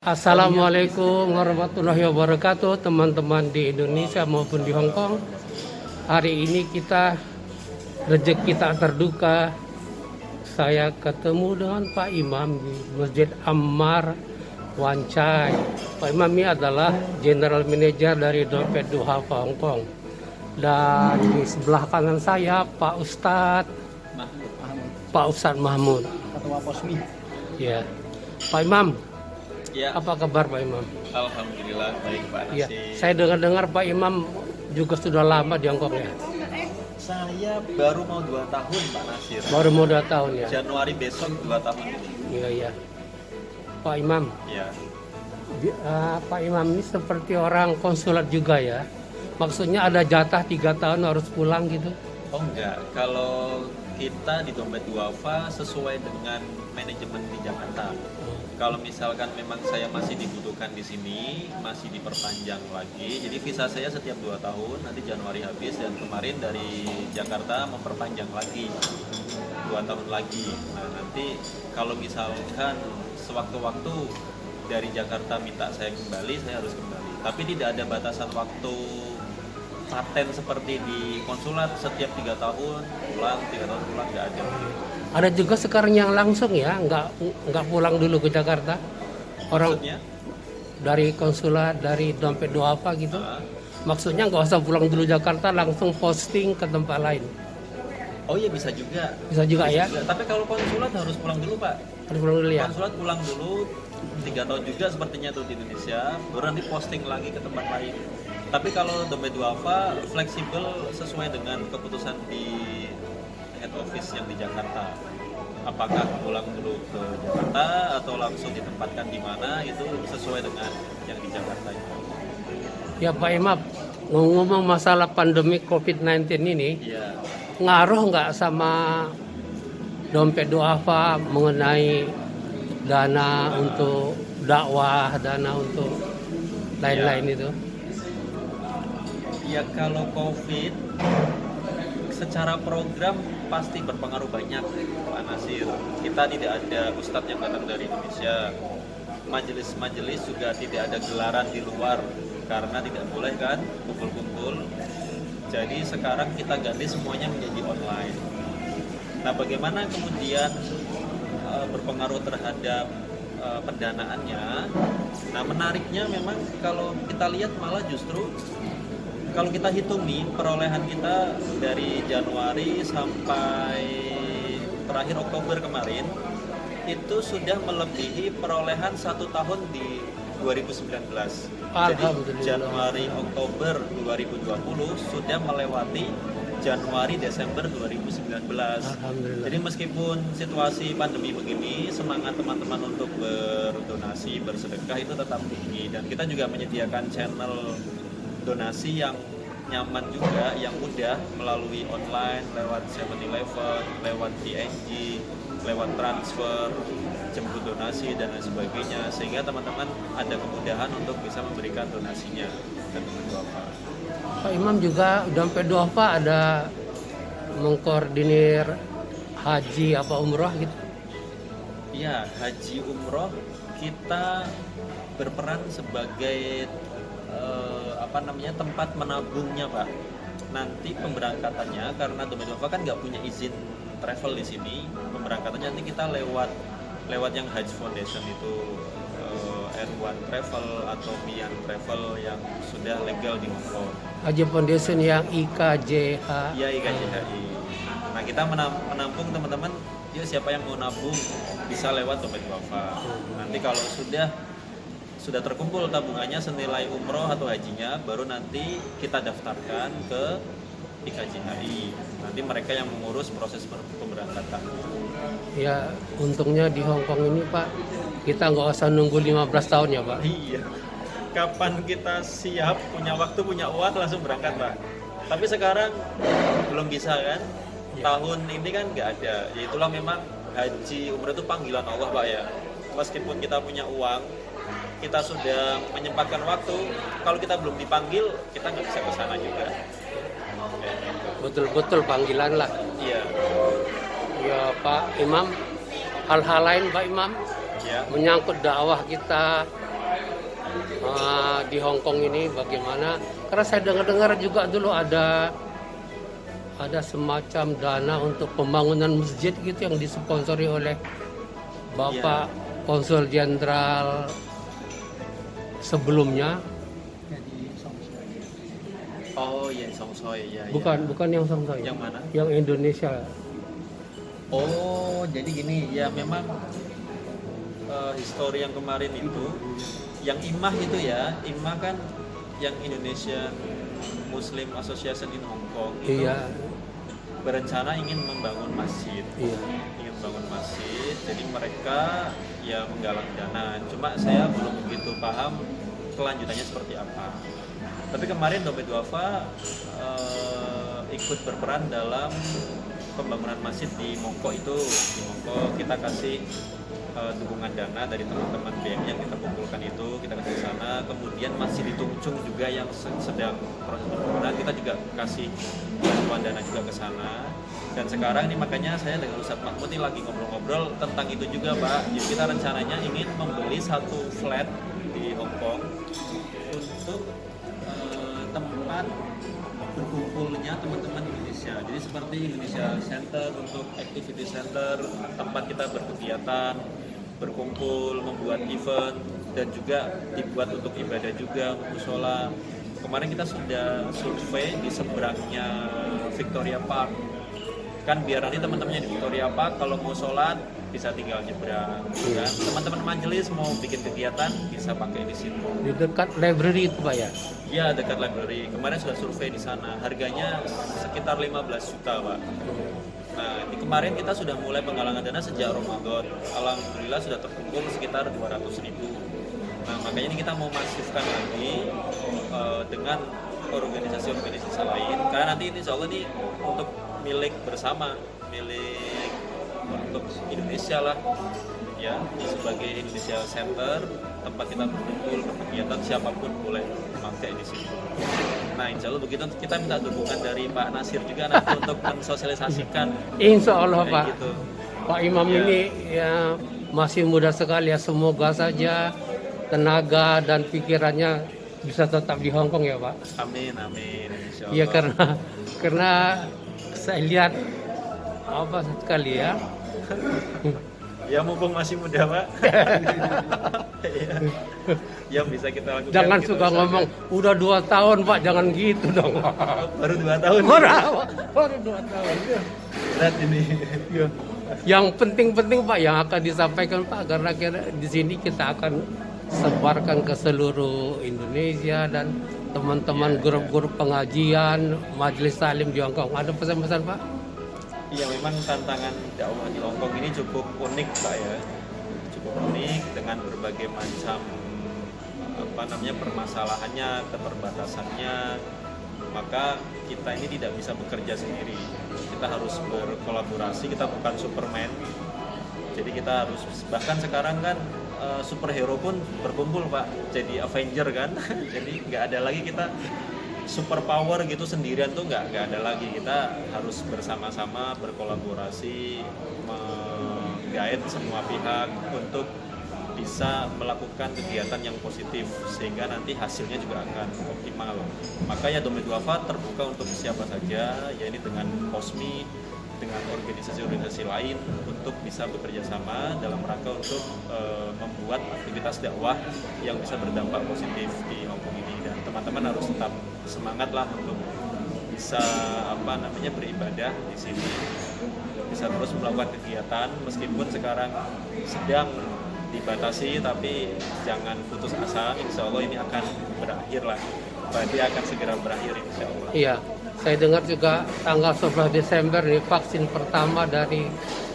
Assalamualaikum warahmatullahi wabarakatuh, teman-teman di Indonesia maupun di Hong Kong. Hari ini rezeki tak terduga, saya ketemu dengan Pak Imam di Masjid Ammar Wan Chai. Pak Imam ini adalah General Manager dari Dompet Duafa Hong Kong. Dan di sebelah kanan saya Pak Ustadz Mahmud, Ketua Posmi. ya. Pak Imam, Ya, apa kabar Pak Imam? alhamdulillah baik Pak Ya, Nasir. saya dengar Pak Imam juga sudah lama di Hong Kong ya. Saya baru mau 2 tahun Pak Nasir. Baru mau 2 tahun ya. Januari besok 2 tahun ini. Iya ya. Pak Imam, Ya. Pak Imam ini seperti orang konsulat juga ya. Maksudnya ada jatah 3 tahun harus pulang gitu. Oh enggak, kalau kita di Dompet Duafa sesuai dengan manajemen di Jakarta. Kalau misalkan memang saya masih dibutuhkan di sini, masih diperpanjang lagi. Jadi visa saya setiap 2 tahun, nanti Januari habis dan kemarin dari Jakarta memperpanjang lagi 2 tahun lagi. Nah nanti kalau misalkan sewaktu-waktu dari Jakarta minta saya kembali, saya harus kembali. Tapi tidak ada batasan waktu paten seperti di konsulat, setiap 3 tahun pulang, 3 tahun pulang, nggak ada. Ada juga sekarang yang langsung ya, nggak pulang dulu ke Jakarta. Orang Maksudnya? dari konsulat, dari Dompet Duafa gitu. Ah. Maksudnya nggak usah pulang dulu Jakarta, langsung posting ke tempat lain. Oh iya bisa juga. Bisa juga ya. Tapi kalau konsulat harus pulang dulu Pak. Harus pulang dulu ya. Konsulat pulang dulu 3 tahun juga sepertinya tuh di Indonesia, baru nanti posting lagi ke tempat lain. Tapi kalau Dompet Duafa fleksibel sesuai dengan keputusan di head office yang di Jakarta. Apakah pulang dulu ke Jakarta atau langsung ditempatkan di mana, itu sesuai dengan yang di Jakarta itu. Ya Pak Imam, ngomong masalah pandemi COVID-19 ini, Iya. ngaruh nggak sama Dompet Duafa mengenai dana untuk dakwah, dana untuk lain-lain itu? Ya kalau COVID secara program pasti berpengaruh banyak Pak Nasir. Kita tidak ada ustadz yang datang dari Indonesia. Majelis-majelis juga tidak ada gelaran di luar karena tidak boleh kan kumpul-kumpul. Jadi sekarang kita ganti semuanya menjadi online. Nah, bagaimana kemudian berpengaruh terhadap pendanaannya? Nah, menariknya memang kalau kita lihat malah justru kalau kita hitung nih perolehan kita dari Januari sampai terakhir Oktober kemarin itu sudah melebihi perolehan 1 tahun di 2019. Jadi Januari Oktober 2020 sudah melewati Januari Desember 2019. Jadi meskipun situasi pandemi begini, semangat teman-teman untuk berdonasi, bersedekah itu tetap tinggi, dan kita juga menyediakan channel donasi yang nyaman juga, yang mudah melalui online, lewat 7-Eleven, lewat PNG, lewat transfer, jemput donasi dan lain sebagainya, sehingga teman-teman ada kemudahan untuk bisa memberikan donasinya ke Dompet Duafa. Pak Imam juga Dompet Duafa ada mengkoordinir haji apa umroh gitu? Iya, haji umroh kita berperan sebagai tempat menabungnya Pak. Nanti pemberangkatannya, karena Dompet Duafa kan nggak punya izin travel di sini, pemberangkatannya nanti kita lewat yang Haji Foundation itu, R1 Travel atau Mian Travel yang sudah legal di Hong Kong. Haji Foundation yang IKJH. Iya, IKJHI. Nah, kita menampung teman-teman, yuk siapa yang mau nabung bisa lewat Dompet Duafa. Nanti kalau sudah terkumpul tabungannya senilai umroh atau hajinya, baru nanti kita daftarkan ke IKJHI. Nanti mereka yang mengurus proses pemberangkatan. Ya, untungnya di Hong Kong ini Pak, kita nggak usah nunggu 15 tahun ya Pak. Iya. Kapan kita siap, punya waktu, punya uang, langsung berangkat Pak. Tapi sekarang belum bisa kan? Ya. Tahun ini kan nggak ada. Ya itulah memang haji umroh itu panggilan Allah Pak ya. Meskipun kita punya uang, kita sudah menyempatkan waktu, kalau kita belum dipanggil, kita nggak bisa ke sana juga. Betul-betul panggilan lah. Iya. Ya Pak Imam, hal-hal lain Pak Imam Ya. menyangkut dakwah kita di Hong Kong ini bagaimana? Karena saya dengar-dengar juga dulu ada semacam dana untuk pembangunan masjid gitu yang disponsori oleh Bapak Konsul Jenderal sebelumnya. Oh iya, Song Soy ya. Bukan yang Samsung. Yang mana? Yang Indonesia. Oh, jadi gini, ya memang histori yang kemarin itu, yang IMAH itu ya, IMAH kan yang Indonesian Muslim Association in Hong Kong itu Iya. berencana ingin membangun masjid. Iya. Ingin membangun masjid, jadi mereka ya menggalang dana. Cuma saya belum begitu paham kelanjutannya seperti apa. Tapi kemarin Dompet Duafa ikut berperan dalam pembangunan masjid di Mongko itu. Di Mongko kita kasih dukungan dana dari teman-teman BMI yang kita kumpulkan itu, kita kasih ke sana. Kemudian masjid di Tungchung juga yang sedang proses pembangunan, kita juga kasih bantuan dana juga ke sana. Dan sekarang ini makanya saya dengan Ustadz Mahmud ini lagi ngobrol-ngobrol tentang itu juga, Pak. Jadi kita rencananya ingin membeli satu flat di Hong Kong untuk tempat berkumpulnya teman-teman Indonesia. Jadi seperti Indonesia Center untuk activity center, tempat kita berkegiatan, berkumpul, membuat event, dan juga dibuat untuk ibadah juga, untuk sholat. Kemarin kita sudah survei di seberangnya Victoria Park. Kan biar nanti teman-temannya di Victoria Park kalau mau sholat bisa tinggal nyebrang, kan? Teman-teman majelis mau bikin kegiatan bisa pakai di situ. Di dekat library itu, Pak ya? Ya, dekat library. Kemarin sudah survei di sana. Harganya sekitar 15 juta, Pak. Nah, di kemarin kita sudah mulai penggalangan dana sejak Ramadan. Alhamdulillah sudah terkumpul sekitar 200.000. Nah, makanya ini kita mau masifkan lagi dengan organisasi-organisasi lain. Karena nanti insya Allah ini untuk milik bersama, milik untuk Indonesia lah, ya, sebagai Indonesia Center, tempat kita berkumpul, berkegiatan, siapapun boleh memakai di situ. Nah, insya Allah begitu kita minta dukungan dari Pak Nasir juga nanti untuk mensosialisasikan. Insya Allah, Kayak Pak. gitu. Pak Imam Ya. ini ya masih muda sekali ya. Semoga saja tenaga dan pikirannya bisa tetap di Hong Kong ya, Pak. Amin, amin. Insya Allah. Iya, karena saya lihat apa sekali ya. Ya mumpung masih muda, Pak. Ya. Yang bisa kita lakukan. Jangan gitu suka saja. ngomong udah 2 tahun, Pak, jangan gitu dong. Baru 2 tahun. Baru 2 tahun. Berat ini. Ya. Yang penting-penting, Pak, yang akan disampaikan, Pak, karena di sini kita akan sebarkan ke seluruh Indonesia dan teman-teman grup-grup pengajian, majelis taklim di Hong Kong. Ada pesan-pesan, Pak? Iya, memang tantangan dakwah di Hong Kong ini cukup unik, Pak ya. Cukup unik dengan berbagai macam permasalahannya, keterbatasannya. Maka kita ini tidak bisa bekerja sendiri. Kita harus berkolaborasi, kita bukan Superman. Jadi kita harus, bahkan sekarang kan superhero pun berkumpul, Pak. Jadi Avenger kan. Jadi nggak ada lagi kita super power gitu sendirian tuh nggak ada lagi. Kita harus bersama-sama berkolaborasi, menggait semua pihak untuk bisa melakukan kegiatan yang positif sehingga nanti hasilnya juga akan optimal. Maka ya Dompet Duafa terbuka untuk siapa saja, ya ini dengan POSMI, dengan organisasi-organisasi lain untuk bisa bekerja sama dalam rangka untuk membuat aktivitas dakwah yang bisa berdampak positif di Hong Kong ini. Dan teman-teman harus tetap semangat lah untuk bisa beribadah di sini, bisa terus melakukan kegiatan meskipun sekarang sedang dibatasi, tapi jangan putus asa. Insya Allah ini akan berakhir lah, berarti akan segera berakhir insya Allah. Iya, saya dengar juga tanggal 11 Desember nih vaksin pertama dari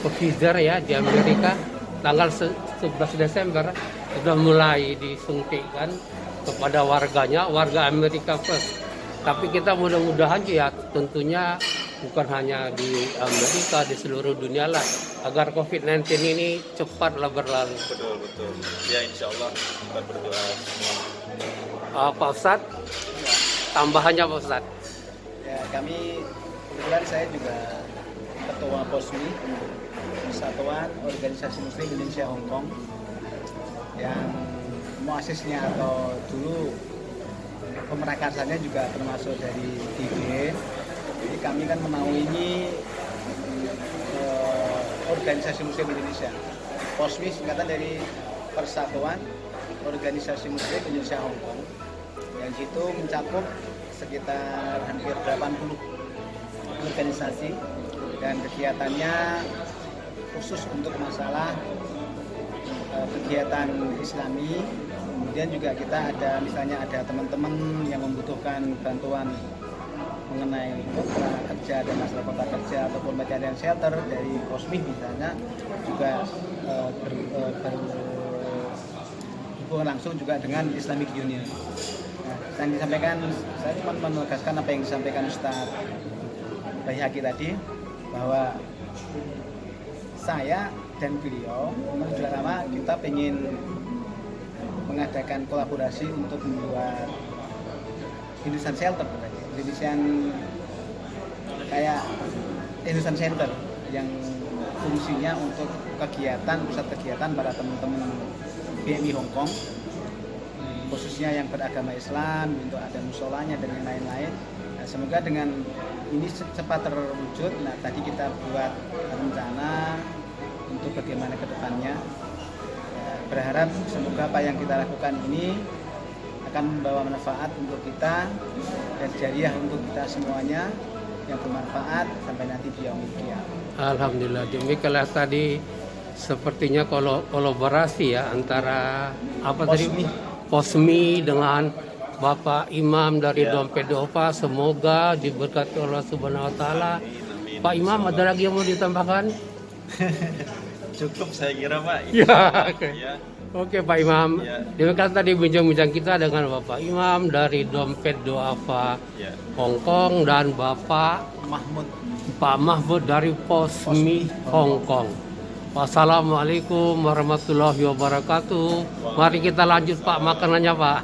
Pfizer ya di Amerika. Tanggal 11 Desember sudah mulai disuntikkan kepada warganya, warga Amerika first. Tapi kita mudah-mudahan ya tentunya bukan hanya di Amerika, di seluruh dunia lah, agar COVID-19 ini cepatlah berlalu. Betul. Ya insya Allah kita berdoa semua. Pak Ustadz, tambahannya Pak Ustadz. Ya, kami kebetulan saya juga ketua POSMI, Persatuan Organisasi Muslim Indonesia Hong Kong, yang muasisnya atau dulu pemerakarsanya juga termasuk dari DID. Jadi kami kan menaungi organisasi Muslim Indonesia. POSMI singkatan dari Persatuan Organisasi Muslim Indonesia Hongkong. Yang itu mencakup sekitar hampir 80 organisasi dan kegiatannya khusus untuk masalah kegiatan Islami. Kemudian juga kita ada misalnya ada teman-teman yang membutuhkan bantuan mengenai kontrak kerja dan masalah kontrak kerja ataupun pencarian shelter dari POSMI misalnya juga berhubungan langsung juga dengan Islamic Union. Nah, yang disampaikan, saya cuma menegaskan apa yang disampaikan Ustaz Baihaqi tadi, bahwa saya dan beliau sudah lama kita ingin mengadakan kolaborasi untuk membuat Indonesian Shelter, Indonesian kayak Indonesian Center yang fungsinya untuk kegiatan, pusat kegiatan para teman-teman BMI Hongkong, khususnya yang beragama Islam, untuk ada musolanya dan yang lain-lain. Nah, semoga dengan ini cepat terwujud. Nah, tadi kita buat rencana untuk bagaimana ke depannya. Ya, berharap semoga apa yang kita lakukan ini akan membawa manfaat untuk kita dan jariah untuk kita semuanya, yang bermanfaat sampai nanti di yaumil qiyamah. Alhamdulillah, demikianlah tadi sepertinya kolaborasi ya antara POSMI dengan Bapak Imam dari Dompet Duafa. Semoga diberkati Allah Subhanahu wa taala. Pak Imam, ada lagi yang mau ditambahkan? Cukup saya kira, Pak. Ya, oke. Ya. Oke Pak Imam, Ya. demikian tadi bincang-bincang kita dengan Bapak Imam dari Dompet Duafa Ya. Hongkong dan Bapak Pak Mahmud dari POSMI Hongkong. Wassalamualaikum warahmatullahi wabarakatuh. Mari kita lanjut Pak makanannya Pak.